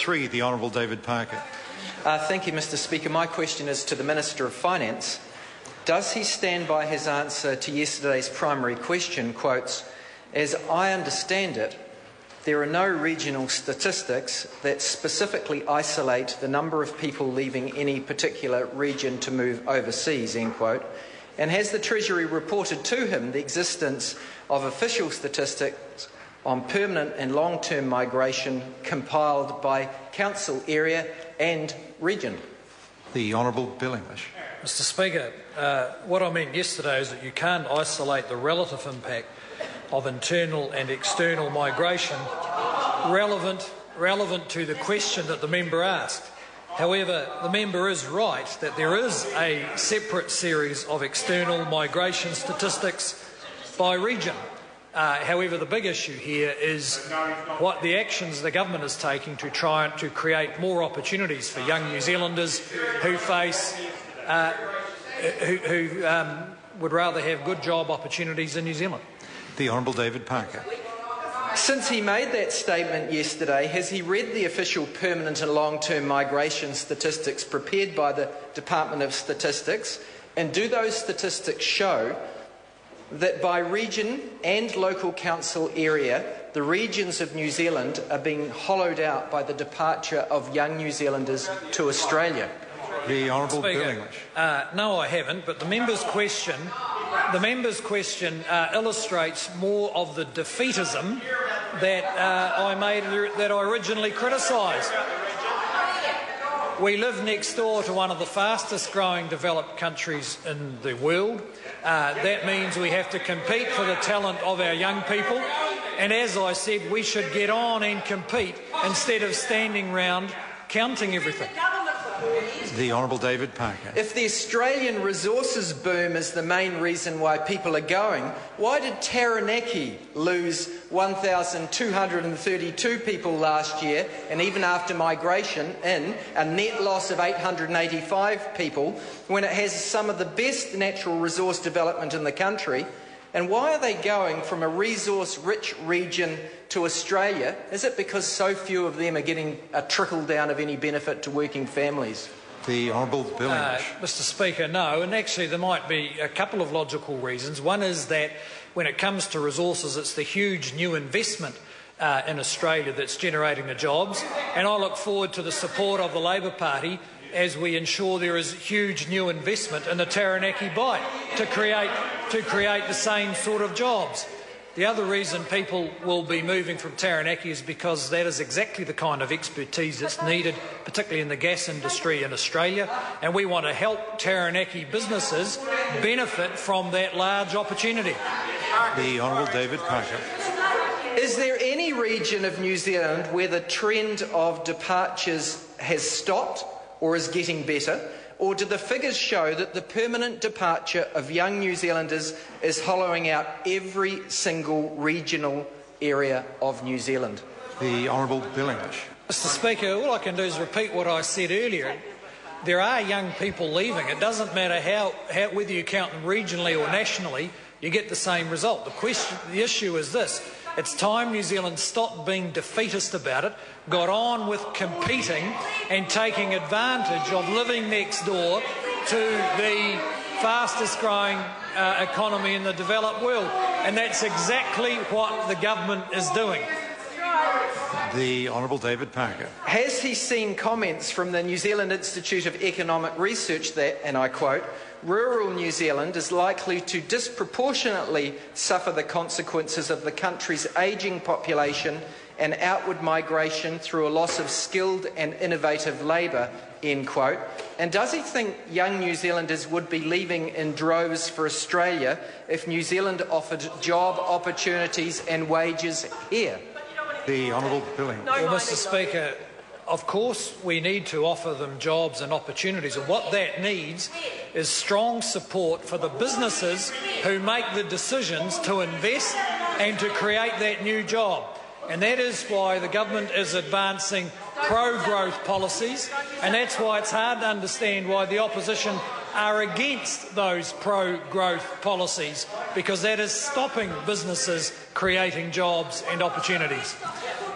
3, the Honourable David Parker. Thank you, Mr Speaker. My question is to the Minister of Finance. Does he stand by his answer to yesterday's primary question, quotes, "As I understand it, there are no regional statistics that specifically isolate the number of people leaving any particular region to move overseas," end quote. And has the Treasury reported to him the existence of official statistics on permanent and long-term migration compiled by council area and region? The Honourable Bill English. Mr Speaker, what I meant yesterday is that you can't isolate the relative impact of internal and external migration relevant to the question that the member asked. However, the member is right that there is a separate series of external migration statistics by region. However, the big issue here is what the actions the government is taking to try to create more opportunities for young New Zealanders who would rather have good job opportunities in New Zealand. The Honourable David Parker. Since he made that statement yesterday, has he read the official permanent and long-term migration statistics prepared by the Department of Statistics? And do those statistics show that by region and local council area, the regions of New Zealand are being hollowed out by the departure of young New Zealanders to Australia? The Honourable Bill English. No, I haven't, but the member's question illustrates more of the defeatism that I originally criticised. We live next door to one of the fastest growing developed countries in the world. That means we have to compete for the talent of our young people. And as I said, we should get on and compete instead of standing round counting everything. The Honourable David Parker. If the Australian resources boom is the main reason why people are going, why did Taranaki lose 1,232 people last year, and even after migration in a net loss of 885 people, when it has some of the best natural resource development in the country? And why are they going from a resource-rich region to Australia? Is it because so few of them are getting a trickle-down of any benefit to working families? The Honourable Bill English. Mr Speaker, no, and actually there might be a couple of logical reasons. One is that when it comes to resources, it's the huge new investment in Australia that's generating the jobs, and I look forward to the support of the Labor Party as we ensure there is huge new investment in the Taranaki Bight to create the same sort of jobs. The other reason people will be moving from Taranaki is because that is exactly the kind of expertise that's needed, particularly in the gas industry in Australia, and we want to help Taranaki businesses benefit from that large opportunity. The Honourable David Parker. Is there any region of New Zealand where the trend of departures has stopped or is getting better? Or do the figures show that the permanent departure of young New Zealanders is hollowing out every single regional area of New Zealand? The Honourable Bill English. Mr Speaker, all I can do is repeat what I said earlier. There are young people leaving. It doesn't matter whether you count them regionally or nationally, you get the same result. The issue is this. It's time New Zealand stopped being defeatist about it, got on with competing and taking advantage of living next door to the fastest growing economy in the developed world. And that's exactly what the government is doing. The Honourable David Parker. Has he seen comments from the New Zealand Institute of Economic Research that, and I quote, "Rural New Zealand is likely to disproportionately suffer the consequences of the country's ageing population and outward migration through a loss of skilled and innovative labour," end quote. And does he think young New Zealanders would be leaving in droves for Australia if New Zealand offered job opportunities and wages here? The Honourable Bill English. Well, Mr Speaker, of course we need to offer them jobs and opportunities, and what that needs is strong support for the businesses who make the decisions to invest and to create that new job. And that is why the government is advancing pro-growth policies, and that's why it's hard to understand why the opposition are against those pro-growth policies, because that is stopping businesses creating jobs and opportunities.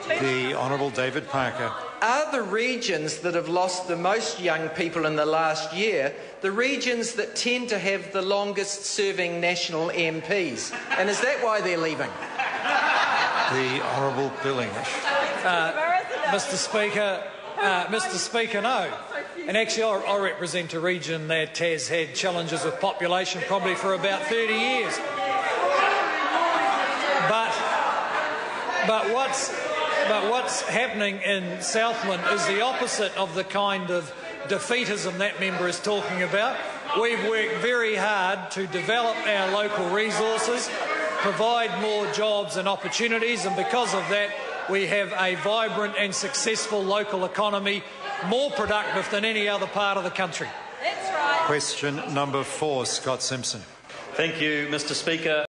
The Honourable David Parker. are the regions that have lost the most young people in the last year the regions that tend to have the longest serving national MPs? And is that why they're leaving? The Honourable Bill English. Mr Speaker, no. And actually I represent a region that has had challenges with population probably for about 30 years. But what's happening in Southland is the opposite of the kind of defeatism that member is talking about. We've worked very hard to develop our local resources, provide more jobs and opportunities, and because of that we have a vibrant and successful local economy, more productive than any other part of the country. That's right. Question number 4, Scott Simpson. Thank you, Mr Speaker.